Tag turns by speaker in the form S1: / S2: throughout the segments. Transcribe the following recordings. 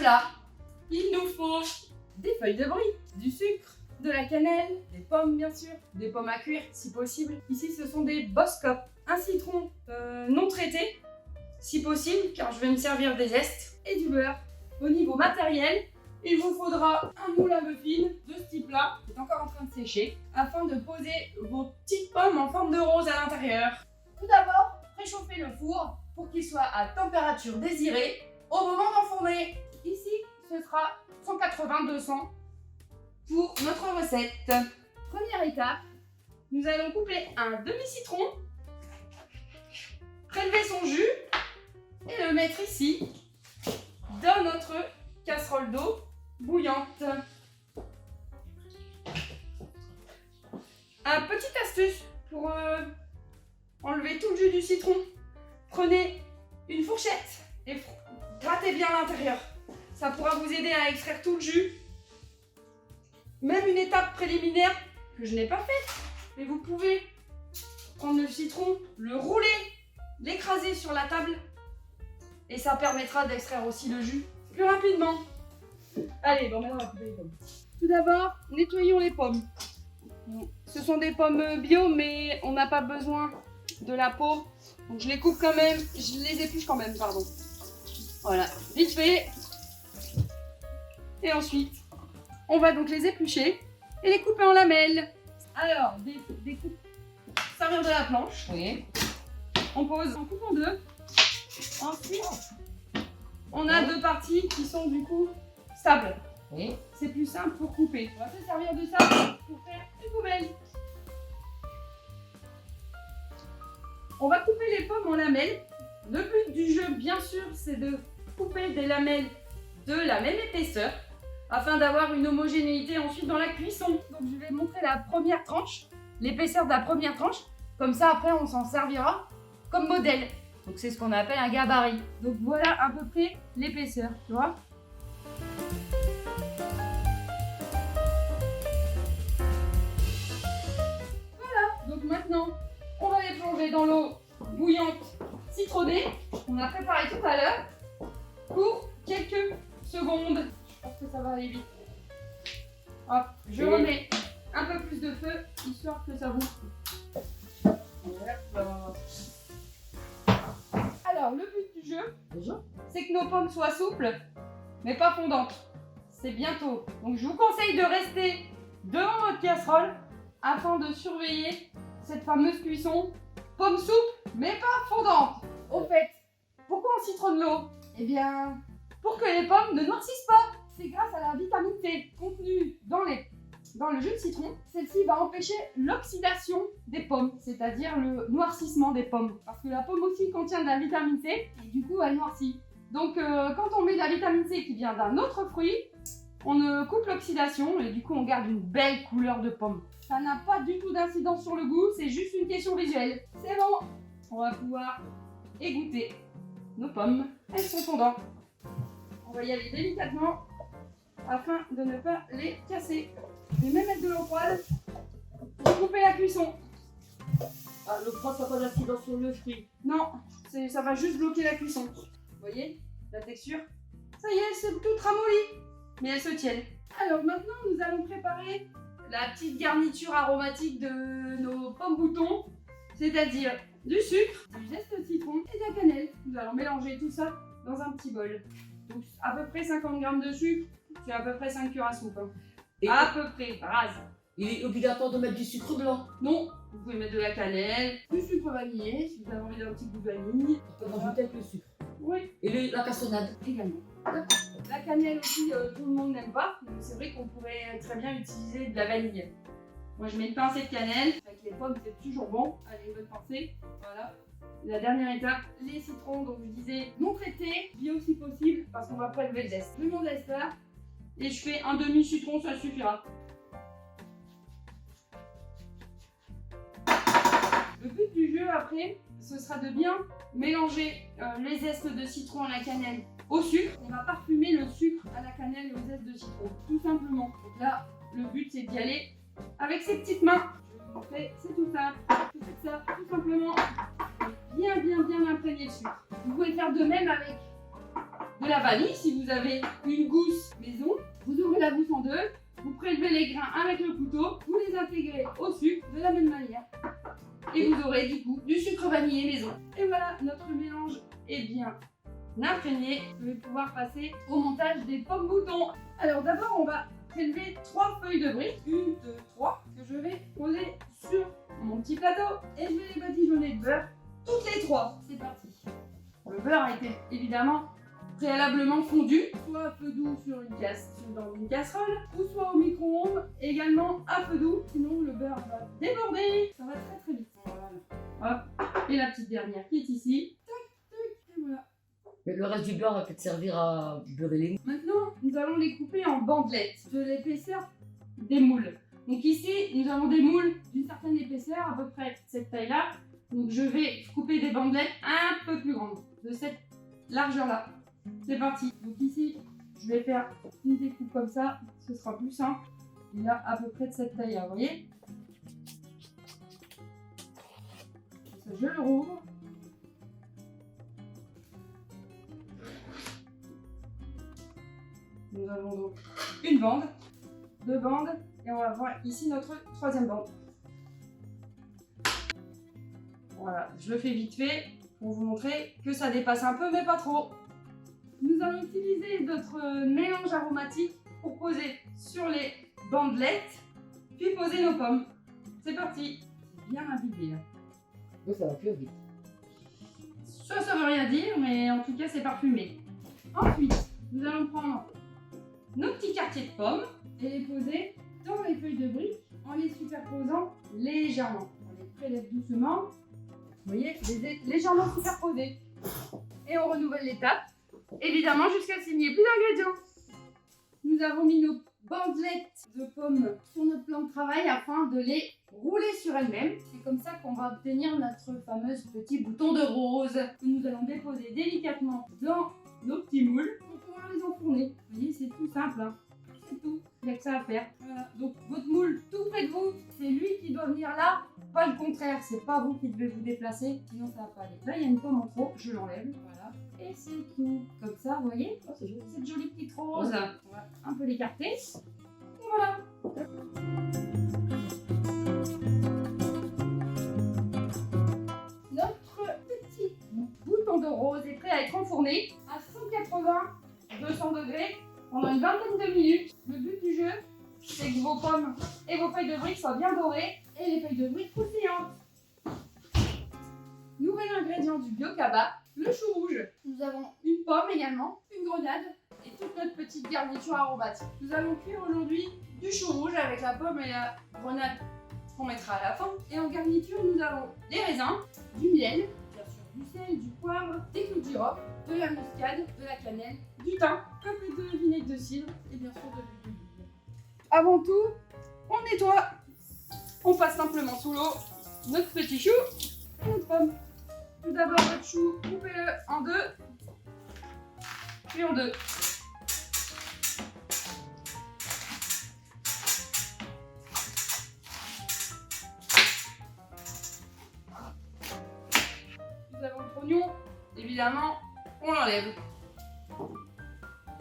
S1: cela, il nous faut des feuilles de brie, du sucre, de la cannelle, des pommes bien sûr, des pommes à cuire si possible. Ici ce sont des Boskop, un citron non traité si possible car je vais me servir des zestes et du beurre. Au niveau matériel, il vous faudra un moule à muffins de ce type-là, qui est encore en train de sécher, afin de poser vos petites pommes en forme de rose à l'intérieur. Tout d'abord, préchauffez le four pour qu'il soit à température désirée au moment d'enfourner. Ici, ce sera 180-200 pour notre recette. Première étape, nous allons couper un demi-citron, prélever son jus et le mettre ici dans notre casserole d'eau bouillante. Un petite astuce pour enlever tout le jus du citron. Prenez une fourchette et grattez bien l'intérieur. Ça pourra vous aider à extraire tout le jus. Même une étape préliminaire que je n'ai pas faite, mais vous pouvez prendre le citron, le rouler, l'écraser sur la table et ça permettra d'extraire aussi le jus plus rapidement. Allez, bon, maintenant on va couper les pommes. Tout d'abord, nettoyons les pommes. Ce sont des pommes bio, mais on n'a pas besoin de la peau. Donc je les coupe quand même, je les épluche quand même, pardon. Voilà, vite fait. Et ensuite, on va donc les éplucher et les couper en lamelles. Alors, des coupes, servir de la planche.
S2: Oui.
S1: On pose, on coupe en deux. Ensuite, on a deux parties qui sont du coup stables.
S2: Oui.
S1: C'est plus simple pour couper. On va se servir de ça pour faire une poubelle. On va couper les pommes en lamelles. Le but du jeu, bien sûr, c'est de couper des lamelles de la même épaisseur afin d'avoir une homogénéité ensuite dans la cuisson. Donc je vais montrer la première tranche, l'épaisseur de la première tranche. Comme ça, après, on s'en servira comme modèle. Donc c'est ce qu'on appelle un gabarit. Donc voilà à peu près l'épaisseur, tu vois. Voilà, donc maintenant, on va les plonger dans l'eau bouillante citronnée qu'on a préparée tout à l'heure pour quelques secondes. Je pense que ça va aller vite. Hop, je remets un peu plus de feu histoire que ça bouffe. Alors, le but du jeu, c'est que nos pommes soient souples, mais pas fondantes. C'est bientôt. Donc, je vous conseille de rester devant votre casserole afin de surveiller cette fameuse cuisson. Pommes souples, mais pas fondantes. Au fait, pourquoi on citronne l'eau? Eh bien, pour que les pommes ne noircissent pas. C'est grâce à la vitamine C contenue dans le jus de citron. Celle-ci va empêcher l'oxydation des pommes, c'est-à-dire le noircissement des pommes. Parce que la pomme aussi contient de la vitamine C et du coup elle noircit. Donc quand on met de la vitamine C qui vient d'un autre fruit, on coupe l'oxydation et du coup on garde une belle couleur de pomme. Ça n'a pas du tout d'incidence sur le goût, c'est juste une question visuelle. C'est bon, on va pouvoir égoutter nos pommes. Elles sont fondantes. On va y aller délicatement afin de ne pas les casser. Je vais même mettre de l'eau froide pour couper la cuisson.
S2: Ah, l'eau froide, ça n'a pas d'incidence sur le fruit.
S1: Non, ça va juste bloquer la cuisson. Vous voyez la texture? Ça y est, c'est tout ramolli, mais elles se tiennent. Alors maintenant, nous allons préparer la petite garniture aromatique de nos pommes boutons, c'est-à-dire du sucre, du zeste de citron et de la cannelle. Nous allons mélanger tout ça dans un petit bol. Donc à peu près 50 g de sucre, c'est à peu près 5 cuillères à soupe. Hein.
S2: Et
S1: à peu près, rase.
S2: il est obligatoire de mettre du sucre blanc.
S1: Non, vous pouvez mettre de la cannelle, du sucre vanillé si vous avez envie d'un petit goût de vanille.
S2: On peut rajouter avec le sucre.
S1: Oui,
S2: Et la cassonade.
S1: également. La cannelle aussi, tout le monde n'aime pas. Donc c'est vrai qu'on pourrait très bien utiliser de la vanille. Moi je mets une pincée de cannelle. Avec les pommes c'est toujours bon. Allez, une bonne pincée. Voilà. La dernière étape, les citrons, donc je disais non traités, bio si possible, parce qu'on va prélever le zeste. Je mets mon zeste là, et je fais un demi-citron, ça suffira. Le but du jeu après, ce sera de bien mélanger les zestes de citron à la cannelle au sucre. On va parfumer le sucre à la cannelle et aux zestes de citron, tout simplement. Donc là, le but c'est d'y aller avec ses petites mains. Je vous montrer, c'est tout simple. Vous faites ça tout simplement. Bien imprégner le sucre. Vous pouvez faire de même avec de la vanille. Si vous avez une gousse maison, vous ouvrez la gousse en deux, vous prélevez les grains avec le couteau, vous les intégrez au sucre de la même manière. Et vous aurez du coup du sucre vanillé maison. Et voilà, notre mélange est bien imprégné. Je vais pouvoir passer au montage des pommes boutons. Alors d'abord, on va prélever 3 feuilles de briques, 1, 2, 3, que je vais poser sur mon petit plateau. Et je vais les badigeonner de beurre, toutes les 3. C'est parti. Le beurre a été évidemment préalablement fondu, soit à feu doux dans une casserole, ou soit au micro-ondes, également à feu doux, sinon le beurre va déborder. Ça va très très vite. Voilà. Hop. Et la petite dernière qui est ici. Tac, tac, et voilà.
S2: Mais le reste du beurre va peut-être servir à beurrer les moules.
S1: Maintenant, nous allons les couper en bandelettes de l'épaisseur des moules. Donc ici, nous avons des moules d'une certaine épaisseur, à peu près cette taille-là. Donc je vais couper des bandelettes un peu plus grandes, de cette largeur-là. C'est parti. Donc ici, je vais faire une découpe comme ça, ce sera plus simple. Et là, à peu près de cette taille-là, vous voyez. Ça, je le rouvre. Nous avons donc une bande, 2 bandes, et on va voir ici notre 3e bande. Voilà, je le fais vite fait pour vous montrer que ça dépasse un peu, mais pas trop. Nous allons utiliser notre mélange aromatique pour poser sur les bandelettes, puis poser nos pommes. C'est parti. C'est bien imbibé.
S2: Donc ça va plus vite.
S1: Ça veut rien dire, mais en tout cas, c'est parfumé. Ensuite, nous allons prendre nos petits quartiers de pommes et les poser dans les feuilles de briques en les superposant légèrement. On les prélève doucement. Vous voyez, légèrement superposés. Et on renouvelle l'étape, évidemment jusqu'à ce qu'il n'y ait plus d'ingrédients. Nous avons mis nos bandelettes de pommes sur notre plan de travail afin de les rouler sur elles-mêmes. C'est comme ça qu'on va obtenir notre fameuse petit bouton de rose que nous allons déposer délicatement dans nos petits moules pour pouvoir les enfourner. Vous voyez, c'est tout simple, hein. C'est tout, il n'y a que ça à faire. Voilà. Donc votre moule tout près de vous, c'est lui qui doit venir là, pas le contraire, c'est pas vous qui devez vous déplacer, sinon ça va pas aller. Là il y a une pomme en trop, je l'enlève, voilà. Et c'est tout. Comme ça, vous voyez, oh, c'est joli. Cette jolie petite rose. On va un peu l'écarter. Et voilà. Notre petit bouton de rose est prêt à être enfourné à 180-200 degrés pendant une vingtaine de minutes. Le but du jeu, c'est que vos pommes et vos feuilles de briques soient bien dorées et les feuilles de briques croustillantes. Nouvel ingrédient du biocaba, le chou rouge. Nous avons une pomme également, une grenade et toute notre petite garniture aromatique. Nous allons cuire aujourd'hui du chou rouge avec la pomme et la grenade qu'on mettra à la fin. Et en garniture, nous avons des raisins, du miel, bien sûr du sel, du poivre, des clous de girofle, de la muscade, de la cannelle, du thym, un peu de vinaigre de cidre et bien sûr de l'huile d'olive. Avant tout, on nettoie, on passe simplement sous l'eau notre petit chou et notre pomme. Tout d'abord votre chou, coupez-le en deux, puis en deux. Nous avons l'oignon, évidemment, on l'enlève.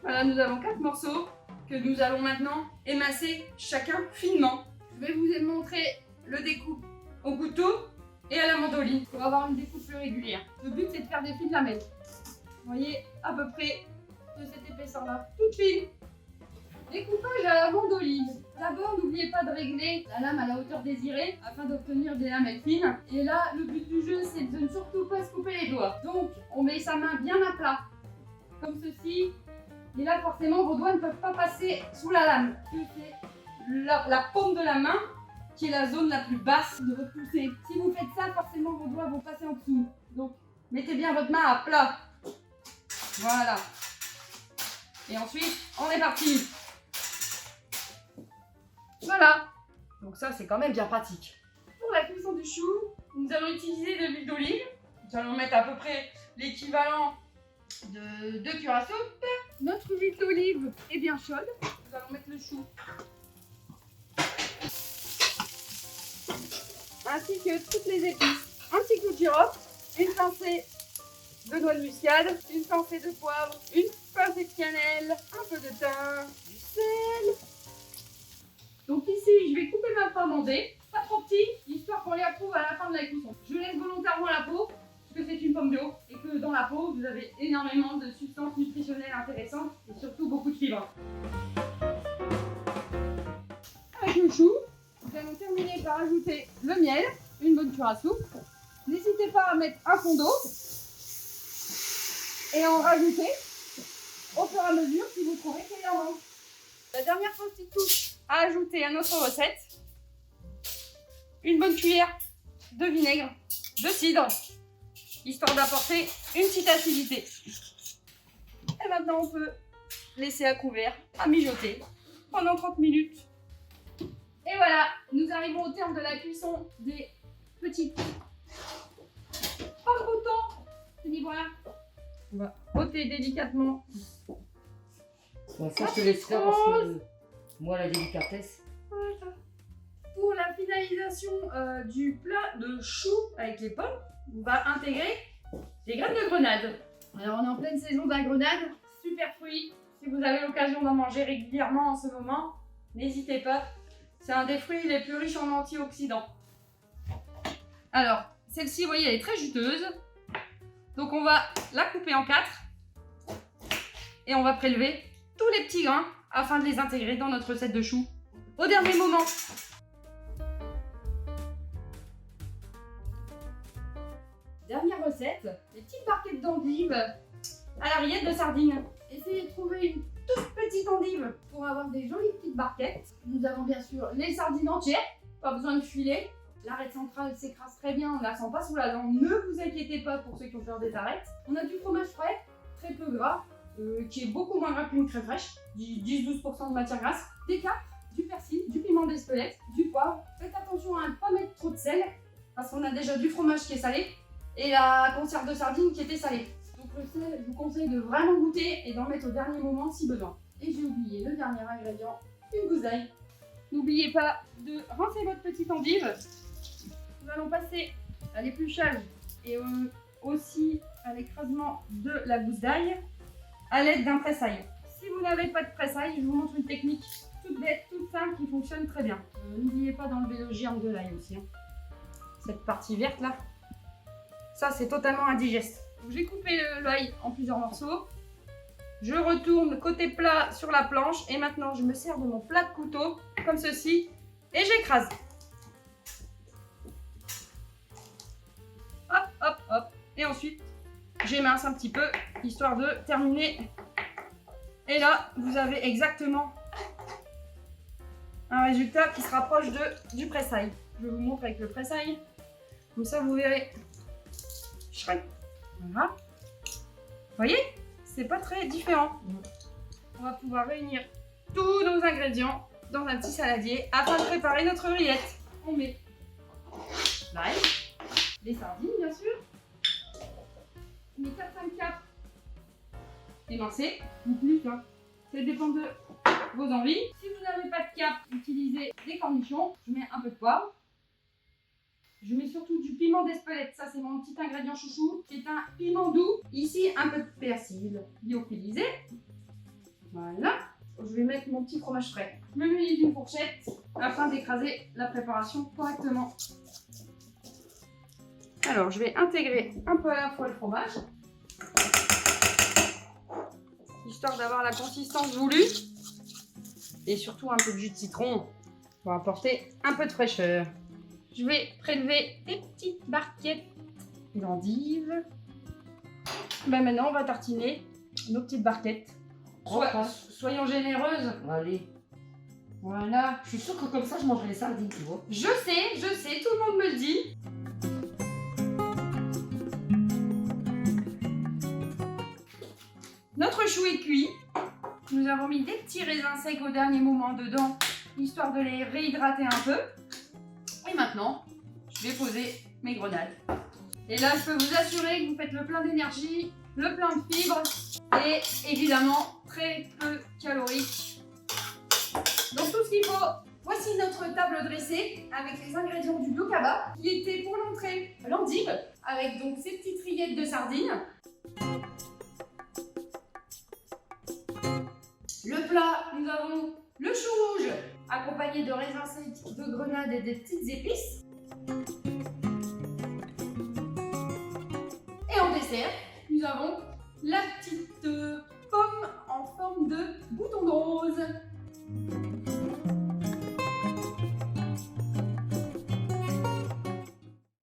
S1: Voilà, nous avons 4 morceaux que nous allons maintenant émasser chacun finement. Je vais vous montrer le découpe au couteau et à la mandoline pour avoir une découpe plus régulière. Le but c'est de faire des fils de lamelles. Vous voyez à peu près de cette épaisseur là, toute fine. Découpage à la mandoline. D'abord n'oubliez pas de régler la lame à la hauteur désirée afin d'obtenir des lamelles fines. Et là le but du jeu c'est de ne surtout pas se couper les doigts. Donc on met sa main bien à plat, comme ceci. Et là forcément vos doigts ne peuvent pas passer sous la lame. C'est la paume de la main qui est la zone la plus basse de votre poussée. Si vous faites ça, forcément vos doigts vont passer en dessous. Donc mettez bien votre main à plat. Voilà. Et ensuite, on est parti. Voilà. Donc ça, c'est quand même bien pratique. Pour la cuisson du chou, nous allons utiliser de l'huile d'olive. Nous allons mettre à peu près l'équivalent de 2 cuillères à soupe. Notre huile d'olive est bien chaude. Nous allons mettre le chou. Ainsi que toutes les épices. Un petit clou de girofle, une pincée de noix de muscade, une pincée de poivre, une pincée de cannelle, un peu de thym, du sel. Donc ici, je vais couper ma pomme en dés, pas trop petit, histoire qu'on les approuve à la fin de la cuisson. Je laisse volontairement la peau, parce que c'est une pomme bio, et que dans la peau, vous avez énormément de substances nutritionnelles intéressantes, et surtout beaucoup de fibres. Avec le chou, nous allons terminer par ajouter le miel, une bonne cuillère à soupe. N'hésitez pas à mettre un fond d'eau et en rajouter au fur et à mesure si vous trouvez qu'il y en manque. La dernière petite touche à ajouter à notre recette, une bonne cuillère de vinaigre, de cidre, histoire d'apporter une petite acidité. Et maintenant on peut laisser à couvert, à mijoter pendant 30 minutes. Et voilà, nous arrivons au terme de la cuisson des petites porte-boutons. Tenez, voilà. On va ôter délicatement.
S2: Ouais, ça, je te laisse faire parce que moi, la délicatesse.
S1: Voilà. Pour la finalisation du plat de chou avec les pommes, on va intégrer des graines de grenade. Alors, on est en pleine saison de la grenade. Super fruit. Si vous avez l'occasion d'en manger régulièrement en ce moment, n'hésitez pas. C'est un des fruits les plus riches en antioxydants. Alors, celle-ci, vous voyez, elle est très juteuse. Donc, on va la couper en 4. Et on va prélever tous les petits grains afin de les intégrer dans notre recette de chou au dernier moment. Dernière recette, les petites barquettes d'endives à la rillette de sardines. Essayez de trouver une toute petite endive pour avoir des jolies petites barquettes. Nous avons bien sûr les sardines entières, pas besoin de filet. L'arête centrale s'écrase très bien, on ne la sent pas sous la dent, ne vous inquiétez pas pour ceux qui ont peur des arêtes. On a du fromage frais, très peu gras, qui est beaucoup moins gras qu'une crème fraîche, 10-12% de matière grasse, des capres, du persil, du piment d'Espelette, du poivre. Faites attention à ne pas mettre trop de sel, parce qu'on a déjà du fromage qui est salé, et la conserve de sardines qui était salée. Donc le sel, je vous conseille de vraiment goûter et d'en mettre au dernier moment si besoin. Et j'ai oublié le dernier ingrédient, une gousse d'ail. N'oubliez pas de rincer votre petite endive. Nous allons passer à l'épluchage et aussi à l'écrasement de la gousse d'ail à l'aide d'un presse-ail. Si vous n'avez pas de presse-ail, je vous montre une technique toute bête, toute simple qui fonctionne très bien. N'oubliez pas d'enlever le germe de l'ail aussi. Hein. Cette partie verte là, ça c'est totalement indigeste. J'ai coupé l'ail en plusieurs morceaux. Je retourne côté plat sur la planche et maintenant je me sers de mon plat de couteau comme ceci et j'écrase. Hop, hop, hop. Et ensuite, j'émince un petit peu, histoire de terminer. Et là, vous avez exactement un résultat qui se rapproche du presse-ail. Je vous montre avec le presse-ail. Comme ça, vous verrez. Voilà. Vous voyez? C'est pas très différent. On va pouvoir réunir tous nos ingrédients dans un petit saladier afin de préparer notre rillette. On met l'ail, les sardines bien sûr, on met 4-5 capres émincés ou plus, hein. Ça dépend de vos envies. Si vous n'avez pas de capres, utilisez des cornichons. Je mets un peu de poivre. Je mets surtout du piment d'Espelette, ça c'est mon petit ingrédient chouchou. C'est un piment doux. Ici, un peu de persil lyophilisé. Voilà. Je vais mettre mon petit fromage frais. Je me munis d'une fourchette afin d'écraser la préparation correctement. Alors, je vais intégrer un peu à la fois le fromage, histoire d'avoir la consistance voulue. Et surtout un peu de jus de citron pour apporter un peu de fraîcheur. Je vais prélever des petites barquettes d'endives. Ben maintenant, on va tartiner nos petites barquettes. Soyons généreuses.
S2: Allez.
S1: Voilà.
S2: Je suis sûre que comme ça, je mangerai les sardines, tu vois.
S1: Je sais, tout le monde me le dit. Notre chou est cuit. Nous avons mis des petits raisins secs au dernier moment dedans, histoire de les réhydrater un peu. Et maintenant, je vais poser mes grenades. Et là, je peux vous assurer que vous faites le plein d'énergie, le plein de fibres et évidemment très peu calorique. Donc tout ce qu'il faut, voici notre table dressée avec les ingrédients du Blue Kaba qui était pour l'entrée l'endive avec donc ces petites rillettes de sardines, Le plat, nous avons le chou rouge accompagné de raisins secs, de grenades et des petites épices. Et en dessert, nous avons la petite